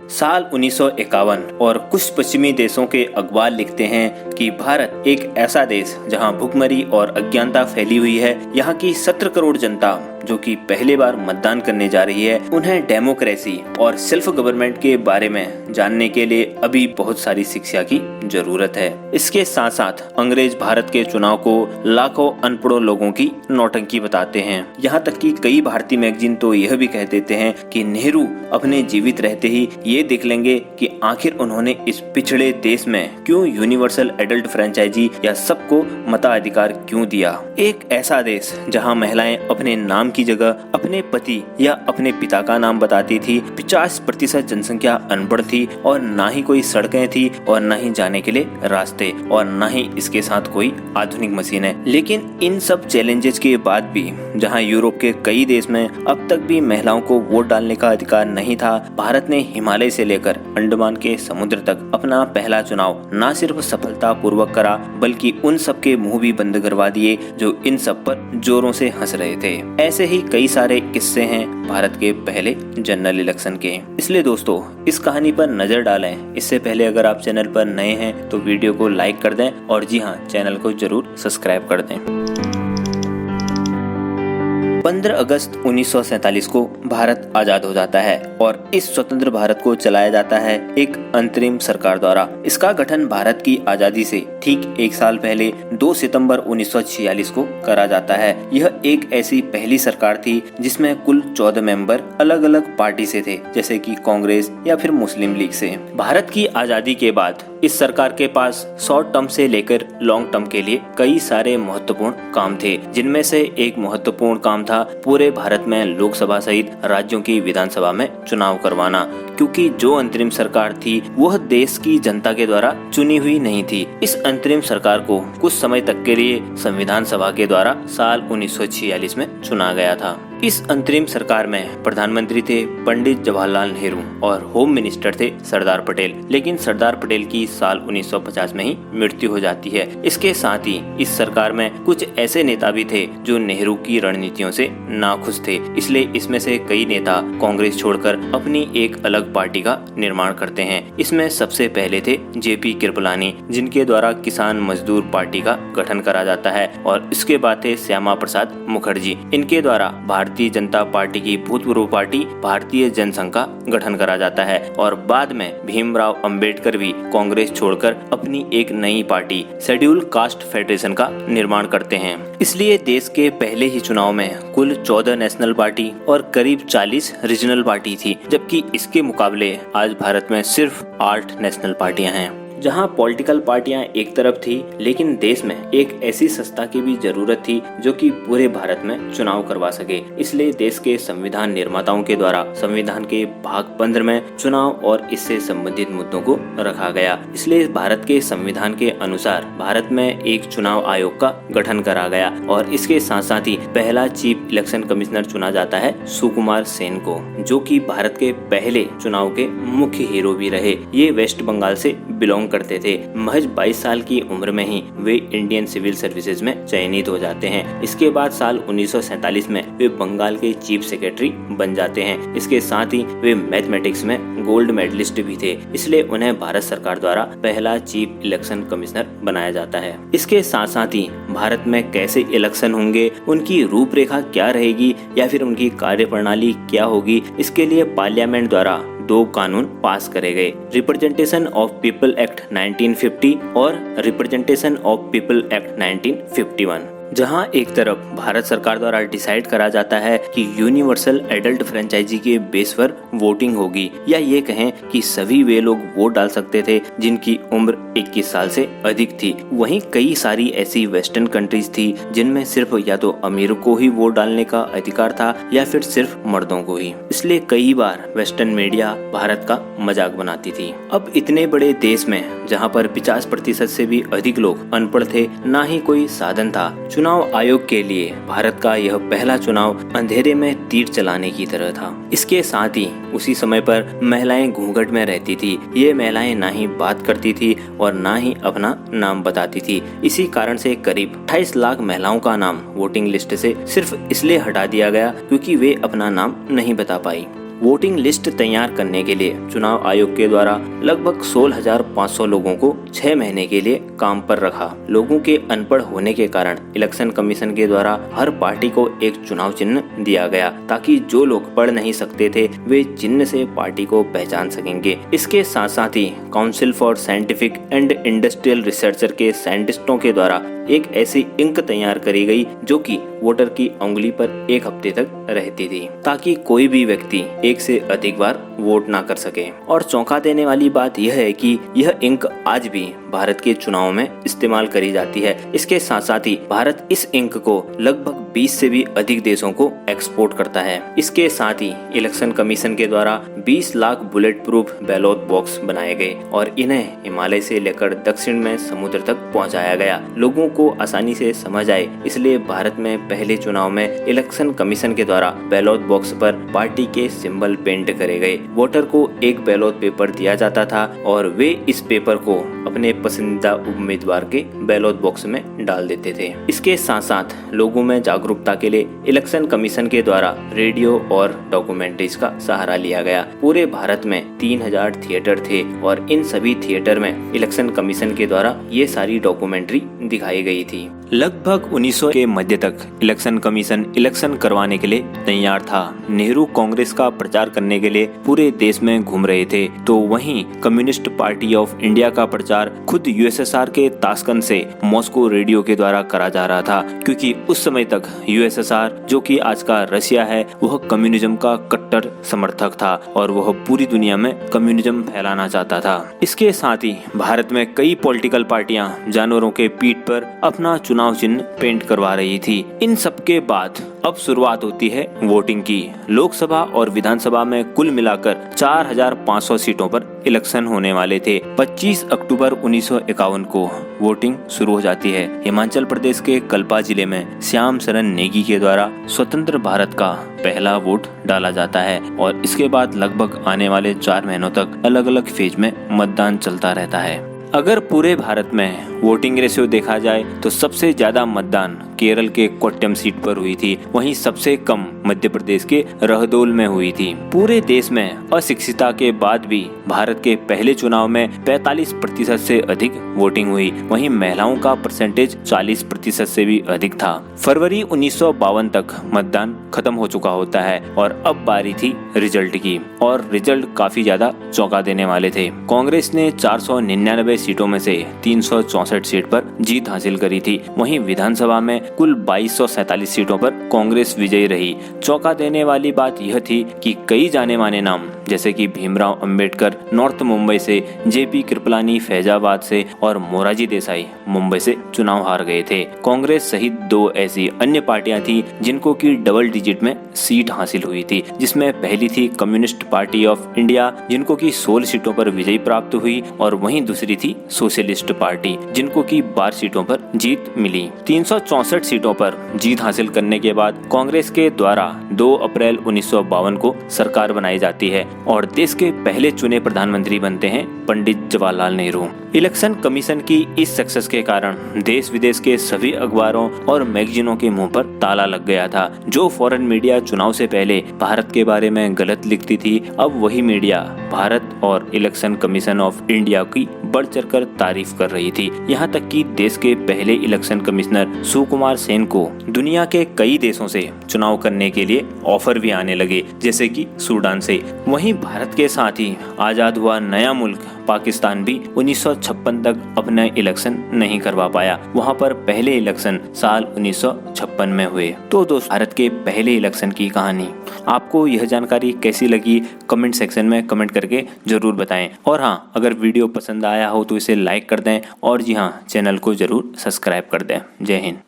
साल 1951 और कुछ पश्चिमी देशों के अखबार लिखते हैं कि भारत एक ऐसा देश जहां भुखमरी और अज्ञानता फैली हुई है। यहाँ की 17 करोड़ जनता जो कि पहली बार मतदान करने जा रही है, उन्हें डेमोक्रेसी और सेल्फ गवर्नमेंट के बारे में जानने के लिए अभी बहुत सारी शिक्षा की जरूरत है। इसके साथ साथ अंग्रेज भारत के चुनाव को लाखों अनपढ़ लोगों की नौटंकी बताते हैं। यहाँ तक कि कई भारतीय मैगजीन तो यह भी कह देते हैं कि नेहरू अपने जीवित रहते ही ये देख लेंगे कि आखिर उन्होंने इस पिछड़े देश में क्यों यूनिवर्सल एडल्ट फ्रेंचाइजी या सबको मताधिकार क्यों दिया। एक ऐसा देश जहाँ महिलाएं अपने नाम की जगह अपने पति या अपने पिता का नाम बताती थी। 50% जनसंख्या अनपढ़ थी और ना ही कोई सड़कें थी और ना ही जाने के लिए रास्ते और ना ही इसके साथ कोई आधुनिक मशीनें। लेकिन इन सब चैलेंजेस के बाद भी जहां यूरोप के कई देश में अब तक भी महिलाओं को वोट डालने का अधिकार नहीं था, भारत ने हिमालय से लेकर अंडमान के समुद्र तक अपना पहला चुनाव न सिर्फ सफलता पूर्वक करा बल्कि उन सब के मुंह भी बंद करवा दिए जो इन सब पर जोरों से हंस रहे थे। ऐसे ही कई सारे किस्से हैं भारत के पहले जनरल इलेक्शन के। इसलिए दोस्तों इस कहानी पर नजर डालें। इससे पहले अगर आप चैनल पर नए हैं तो वीडियो को लाइक कर दें और जी हाँ, चैनल को जरूर सब्सक्राइब कर दें। 15 अगस्त 1947 को भारत आजाद हो जाता है और इस स्वतंत्र भारत को चलाया जाता है एक अंतरिम सरकार द्वारा। इसका गठन भारत की आजादी से ठीक एक साल पहले 2 सितंबर 1946 को करा जाता है। यह एक ऐसी पहली सरकार थी जिसमें कुल 14 मेंबर अलग अलग पार्टी से थे, जैसे कि कांग्रेस या फिर मुस्लिम लीग से। भारत की आजादी के बाद इस सरकार के पास शॉर्ट टर्म से लेकर लॉन्ग टर्म के लिए कई सारे महत्वपूर्ण काम थे, जिनमें से एक महत्वपूर्ण काम था पूरे भारत में लोकसभा सहित राज्यों की विधानसभा में चुनाव करवाना, क्योंकि जो अंतरिम सरकार थी वह देश की जनता के द्वारा चुनी हुई नहीं थी। इस अंतरिम सरकार को कुछ समय तक के लिए संविधान सभा के द्वारा साल 1946 में चुना गया था। इस अंतरिम सरकार में प्रधानमंत्री थे पंडित जवाहरलाल नेहरू और होम मिनिस्टर थे सरदार पटेल। लेकिन सरदार पटेल की साल 1950 में ही मृत्यु हो जाती है। इसके साथ ही इस सरकार में कुछ ऐसे नेता भी थे जो नेहरू की रणनीतियों से नाखुश थे। इसलिए इसमें से कई नेता कांग्रेस छोड़कर अपनी एक अलग पार्टी का निर्माण करते हैं। इसमें सबसे पहले थे जेपी कृपलानी, जिनके द्वारा किसान मजदूर पार्टी का गठन करा जाता है, और इसके बाद थे श्यामा प्रसाद मुखर्जी। इनके द्वारा भारतीय जनता पार्टी की भूतपूर्व पार्टी भारतीय जनसंघ का गठन करा जाता है, और बाद में भीमराव अंबेडकर भी कांग्रेस छोड़कर अपनी एक नई पार्टी शेड्यूल कास्ट फेडरेशन का निर्माण करते हैं। इसलिए देश के पहले ही चुनाव में कुल 14 नेशनल पार्टी और करीब 40 रीजनल पार्टी थी, जबकि इसके मुकाबले आज भारत में सिर्फ 8 नेशनल पार्टियां हैं। जहां पॉलिटिकल पार्टियां एक तरफ थी, लेकिन देश में एक ऐसी संस्था की भी जरूरत थी जो कि पूरे भारत में चुनाव करवा सके। इसलिए देश के संविधान निर्माताओं के द्वारा संविधान के भाग 15 में चुनाव और इससे संबंधित मुद्दों को रखा गया। इसलिए भारत के संविधान के अनुसार भारत में एक चुनाव आयोग का गठन करा गया, और इसके साथ साथ ही पहला चीफ इलेक्शन कमिश्नर चुना जाता है सुकुमार सेन को, जो कि भारत के पहले चुनाव के मुख्य हीरो भी रहे। ये वेस्ट बंगाल से बिलोंग करते थे। महज 22 साल की उम्र में ही वे इंडियन सिविल सर्विसेज में चयनित हो जाते हैं। इसके बाद साल 1947 में वे बंगाल के चीफ सेक्रेटरी बन जाते हैं। इसके साथ ही वे मैथमेटिक्स में गोल्ड मेडलिस्ट भी थे, इसलिए उन्हें भारत सरकार द्वारा पहला चीफ इलेक्शन कमिश्नर बनाया जाता है। इसके साथ साथ ही भारत में कैसे इलेक्शन होंगे, उनकी रूपरेखा क्या रहेगी या फिर उनकी कार्यप्रणाली क्या होगी, इसके लिए पार्लियामेंट द्वारा 2 कानून पास करे गए, रिप्रेजेंटेशन ऑफ पीपल एक्ट 1950 और रिप्रेजेंटेशन ऑफ पीपल एक्ट 1951। जहां एक तरफ भारत सरकार द्वारा डिसाइड करा जाता है कि यूनिवर्सल एडल्ट फ्रेंचाइजी के बेस पर वोटिंग होगी, या ये कहें कि सभी वे लोग वोट डाल सकते थे जिनकी उम्र 21 साल से अधिक थी। वहीं कई सारी ऐसी वेस्टर्न कंट्रीज थी जिनमें सिर्फ या तो अमीरों को ही वोट डालने का अधिकार था या फिर सिर्फ मर्दों को ही। इसलिए कई बार वेस्टर्न मीडिया भारत का मजाक बनाती थी। अब इतने बड़े देश में जहां पर 50% से भी अधिक लोग अनपढ़ थे, ना ही कोई साधन था, चुनाव आयोग के लिए भारत का यह पहला चुनाव अंधेरे में तीर चलाने की तरह था। इसके साथ ही उसी समय पर महिलाएं घूंघट में रहती थी। ये महिलाएं ना ही बात करती थी और ना ही अपना नाम बताती थी। इसी कारण से करीब 28 लाख महिलाओं का नाम वोटिंग लिस्ट से सिर्फ इसलिए हटा दिया गया क्योंकि वे अपना नाम नहीं बता पाई। वोटिंग लिस्ट तैयार करने के लिए चुनाव आयोग के द्वारा लगभग 16,500 लोगों को 6 महीने के लिए काम पर रखा। लोगों के अनपढ़ होने के कारण इलेक्शन कमीशन के द्वारा हर पार्टी को एक चुनाव चिन्ह दिया गया, ताकि जो लोग पढ़ नहीं सकते थे वे चिन्ह से पार्टी को पहचान सकेंगे। इसके साथ साथ ही council for scientific and industrial researcher के साइंटिस्टों के द्वारा एक ऐसी इंक तैयार करी गई जो कि वोटर की उंगली पर 1 हफ्ते तक रहती थी, ताकि कोई भी व्यक्ति एक से अधिक बार वोट ना कर सके। और चौंका देने वाली बात यह है कि यह इंक आज भी भारत के चुनाव में इस्तेमाल करी जाती है। इसके साथ साथ ही भारत इस इंक को लगभग 20 से भी अधिक देशों को एक्सपोर्ट करता है। इसके साथ ही इलेक्शन कमीशन के द्वारा 20 lakh bullet proof ballot box बनाए गए और इन्हें हिमालय से लेकर दक्षिण में समुद्र तक पहुंचाया गया। लोगों को आसानी से समझ आए इसलिए भारत में पहले चुनाव में इलेक्शन कमीशन के द्वारा बैलॉट बॉक्स पर पार्टी के सिंबल पेंट करे गए। वोटर को एक बैलॉट पेपर दिया जाता था और वे इस पेपर को अपने पसंदीदा उम्मीदवार के बैलॉट बॉक्स में डाल देते थे। इसके साथ साथ लोगों में जागरूकता के लिए इलेक्शन कमीशन के द्वारा रेडियो और डॉक्यूमेंट्रीज का सहारा लिया गया। पूरे भारत में 3000 थिएटर थे और इन सभी थिएटर में इलेक्शन कमीशन के द्वारा ये सारी डॉक्यूमेंट्री दिखाई गई थी। लगभग 1900 के मध्य तक इलेक्शन कमीशन इलेक्शन करवाने के लिए तैयार था। नेहरू कांग्रेस का प्रचार करने के लिए पूरे देश में घूम रहे थे, तो वहीं कम्युनिस्ट पार्टी ऑफ इंडिया का प्रचार खुद यूएसएसआर के ताशकंद से मॉस्को रेडियो के द्वारा करा जा रहा था, क्योंकि उस समय तक यूएसएसआर जो कि आज का रशिया है वह कम्युनिज्म का कट्टर समर्थक था और वह पूरी दुनिया में कम्युनिज्म फैलाना चाहता था। इसके साथ ही भारत में कई पॉलिटिकल पार्टियां जानवरों के पीठ पर अपना चुनाव चिन्ह पेंट करवा रही थी। इन सब के बाद अब शुरुआत होती है वोटिंग की। लोकसभा और विधानसभा में कुल मिलाकर 4500 सीटों पर इलेक्शन होने वाले थे। 25 अक्टूबर 1951 को वोटिंग शुरू हो जाती है। हिमाचल प्रदेश के कल्पा जिले में श्याम शरण नेगी के द्वारा स्वतंत्र भारत का पहला वोट डाला जाता है और इसके बाद लगभग आने वाले 4 महीनों तक अलग अलग फेज में मतदान चलता रहता है। अगर पूरे भारत में वोटिंग रेशियो देखा जाए तो सबसे ज्यादा मतदान केरल के कोट्टयम सीट पर हुई थी, वहीं सबसे कम मध्य प्रदेश के रहदोल में हुई थी। पूरे देश में अशिक्षितता के बाद भी भारत के पहले चुनाव में 45% से अधिक वोटिंग हुई, वहीं महिलाओं का परसेंटेज 40% से भी अधिक था। फरवरी 1952 तक मतदान खत्म हो चुका होता है और अब बारी थी रिजल्ट की, और रिजल्ट काफी ज्यादा चौंका देने वाले थे। कांग्रेस ने 499 सीटों में से 364 सीट पर जीत हासिल करी थी, वहीं विधानसभा में कुल 2247 सीटों पर कांग्रेस विजयी रही। चौंका देने वाली बात यह थी कि कई जाने माने नाम जैसे कि भीमराव अंबेडकर नॉर्थ मुंबई से, जेपी कृपलानी फैजाबाद से और मोरारजी देसाई मुंबई से चुनाव हार गए थे। कांग्रेस सहित 2 ऐसी अन्य पार्टियां थी जिनको की डबल डिजिट में सीट हासिल हुई थी, जिसमें पहली थी कम्युनिस्ट पार्टी ऑफ इंडिया जिनको की 16 सीटों पर विजय प्राप्त हुई और वहीं दूसरी थी सोशलिस्ट पार्टी जिनको की 12 सीटों पर जीत मिली। 364 सीटों पर जीत हासिल करने के बाद कांग्रेस के द्वारा 2 अप्रैल 1952 को सरकार बनाई जाती है और देश के पहले चुने प्रधानमंत्री बनते हैं पंडित जवाहरलाल नेहरू। इलेक्शन कमीशन की इस सक्सेस के कारण देश विदेश के सभी अखबारों और मैगजीनों के मुंह पर ताला लग गया था। जो फॉरेन मीडिया चुनाव से पहले भारत के बारे में गलत लिखती थी, अब वही मीडिया भारत और इलेक्शन कमीशन ऑफ इंडिया की बढ़ चढ़कर तारीफ कर रही थी। यहाँ तक कि देश के पहले इलेक्शन कमिश्नर सुकुमार सेन को दुनिया के कई देशों से चुनाव करने के लिए ऑफर भी आने लगे, जैसे कि सूडान से। वहीं भारत के साथ ही आजाद हुआ नया मुल्क पाकिस्तान भी 1956 तक अपना इलेक्शन नहीं करवा पाया। वहां पर पहले इलेक्शन साल 1956 में हुए। तो दोस्तों, भारत के पहले इलेक्शन की कहानी आपको यह जानकारी कैसी लगी कमेंट सेक्शन में कमेंट करके जरूर बताएं। और हाँ, अगर वीडियो पसंद आया हो तो इसे लाइक कर दें और जी हाँ, चैनल को जरूर सब्सक्राइब कर दें। जय हिंद।